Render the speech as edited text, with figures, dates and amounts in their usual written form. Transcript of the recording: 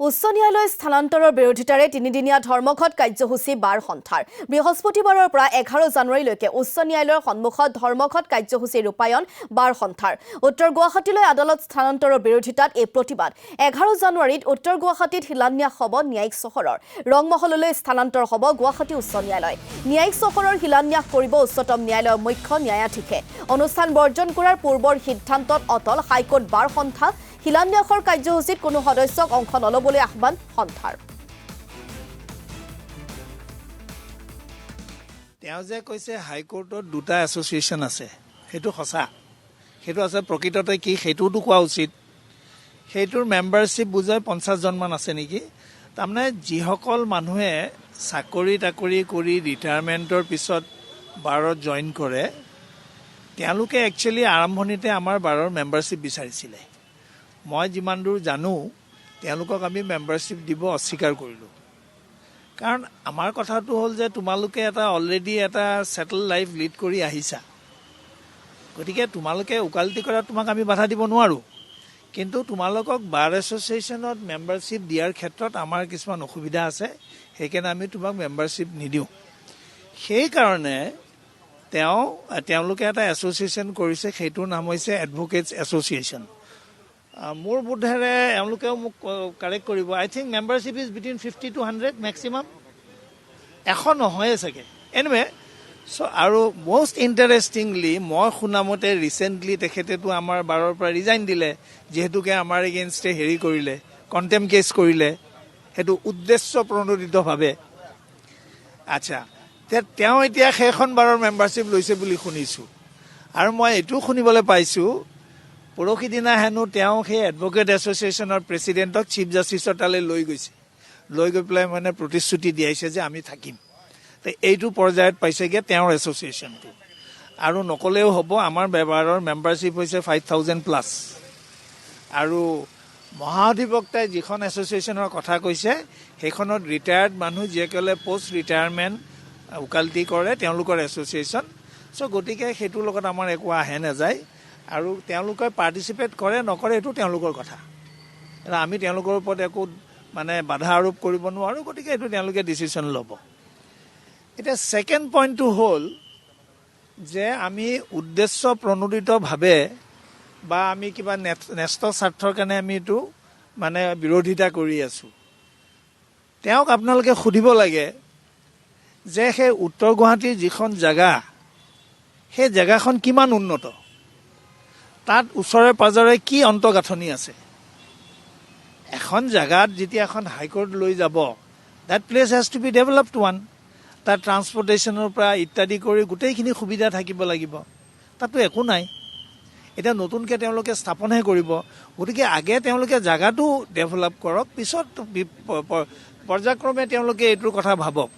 উচ্চ ন্যায়ালয় স্থানান্তৰৰ বিৰোধিতাৰে তিনিদিনীয়া ধৰ্মঘট কাৰ্যসূচী বাৰ সন্থাৰ বৃহস্পতিবাৰৰ পৰা 11 জানুৱাৰীলৈকে উচ্চ ন্যায়ালয়ৰ সন্মুখত ধৰ্মঘট কাৰ্যসূচী ৰূপায়ণ বাৰ সন্থাৰ উত্তৰ গুৱাহাটীলৈ আদালত স্থানান্তৰৰ বিৰোধিতাত এই প্ৰতিবাদ 11 জানুৱাৰীত উত্তৰ গুৱাহাটীত শিলান্যাস হ'ব ন্যায়িক চহৰৰ ৰংমহললৈ স্থানান্তৰ হ'ব গুৱাহাটী উচ্চ ন্যায়ালয় ন্যায়িক চহৰৰ শিলান্যাস কৰিব উচ্চতম ন্যায়ালয়ৰ মুখ্য ন্যায়াধীশে অনুষ্ঠান বৰ্জন কৰাৰ পূৰ্বৰ সিদ্ধান্তত অটল হাইকোৰ্ট বাৰ সন্থা শিলান্যাসৰ কাৰ্যসূচীত কোনো সদস্যক অংশ নলবলৈ আহ্বান সন্থাৰ তেওঁ যে কৈছে হাইকোৰ্টত দুটা এছ'চিয়েশ্যন আছে সেইটো সঁচা সেইটো আছে প্ৰকৃততে কি সেইটোতো কোৱা উচিত সেইটোৰ মেম্বাৰশ্বিপ বুজাই 50 জনমান আছে নেকি তাৰমানে যিসকল মানুহে চাকৰি তাকৰি কৰি ৰিটায়াৰমেণ্টৰ পিছত বাৰত জইন কৰে তেওঁলোকে একচুৱেলি আৰম্ভণিতে আমাৰ বাৰৰ মেম্বাৰশ্বিপ বিচাৰিছিলে মই যিমান দূৰ জানো তেওঁলোকক আমি মেম্বাৰশ্বিপ দিব অস্বীকাৰ কৰিলোঁ কাৰণ আমাৰ কথাটো হ'ল যে তোমালোকে এটা অলৰেডি এটা ছেটেল লাইফ লিড কৰি আহিছা গতিকে তোমালোকে উকালতি কৰাত তোমাক আমি বাধা দিব নোৱাৰোঁ কিন্তু তোমালোকক বাৰ এছ'চিয়েশ্যনত মেম্বাৰশ্বিপ দিয়াৰ ক্ষেত্ৰত আমাৰ কিছুমান অসুবিধা আছে সেইকাৰণে আমি তোমাক মেম্বাৰশ্বিপ নিদিওঁ সেইকাৰণে তেওঁলোকে এটা এছ'চিয়েশ্যন কৰিছে সেইটোৰ নাম হৈছে এডভকেটছ এছ'চিয়েশ্যন মোৰ বোধেৰে এওঁলোকেও মোক কাৰেক্ট কৰিব I think membership is between 50 to 100 maximum 100 নহয়ে চাগে এনিৱে চ' আৰু মষ্ট ইণ্টাৰেষ্টিংলি মই শুনামতে ৰিচেণ্টলি তেখেতেতো আমাৰ বাৰৰ পৰা ৰিজাইন দিলে যিহেতুকে আমাৰ এগেইনষ্টে হেৰি কৰিলে কণ্টেম কেছ কৰিলে সেইটো উদ্দেশ্য প্ৰণোদিতভাৱে আচ্ছা তেওঁ এতিয়া সেইখন বাৰৰ মেম্বাৰশ্বিপ লৈছে বুলি শুনিছোঁ আৰু মই এইটোও শুনিবলৈ পাইছোঁ পৰহি দিনা হেনো তেওঁ সেই এডভকেট এছ'চিয়েশ্যনৰ প্ৰেচিডেণ্টক চিফ জাষ্টিছৰ তালৈ লৈ গৈছে লৈ গৈ পেলাই মানে প্ৰতিশ্ৰুতি দিয়াইছে যে আমি থাকিম এইটো পৰ্যায়ত পাইছেগৈ তেওঁৰ এছ'চিয়েশ্যনটো আৰু নকলেও হ'ব আমাৰ বাৰৰ মেম্বাৰশ্বিপ হৈছে 5,000+ আৰু মহাধিবক্তাই যিখন এছ'চিয়েশ্যনৰ কথা কৈছে সেইখনত ৰিটায়াৰ্ড মানুহ যিসকলে পষ্ট ৰিটায়াৰমেণ্ট উকালতি কৰে তেওঁলোকৰ এছ'চিয়েশ্যন চ' গতিকে সেইটোৰ লগত আমাৰ একো আহে নাযায় আৰু তেওঁলোকে পাৰ্টিচিপেট কৰে নকৰে এইটো তেওঁলোকৰ কথা আমি তেওঁলোকৰ ওপৰত একো মানে বাধা আৰোপ কৰিব নোৱাৰোঁ গতিকে এইটো তেওঁলোকে ডিচিশ্যন ল'ব এতিয়া ছেকেণ্ড পইণ্টটো হ'ল যে আমি উদ্দেশ্য প্ৰণোদিতভাৱে বা আমি কিবা ন্যস্ত স্বাৰ্থৰ কাৰণে আমি এইটো মানে বিৰোধিতা কৰি আছোঁ তেওঁক আপোনালোকে সুধিব লাগে যে সেই উত্তৰ গুৱাহাটীৰ যিখন জেগা সেই জেগাখন কিমান উন্নত তাত ওচৰে পাজৰে কি অন্তঃগাঁথনি আছে এখন জেগাত যেতিয়া এখন হাইকোৰ্ট লৈ যাব that place has to be developed one তাত ট্ৰান্সপৰ্টেশ্যনৰ পৰা ইত্যাদি কৰি গোটেইখিনি সুবিধা থাকিব লাগিব তাতো একো নাই এতিয়া নতুনকৈ তেওঁলোকে স্থাপনহে কৰিব গতিকে আগে তেওঁলোকে জেগাটো ডেভেলপ কৰক পিছত পৰ্যায়ক্ৰমে তেওঁলোকে এইটোৰ কথা ভাবক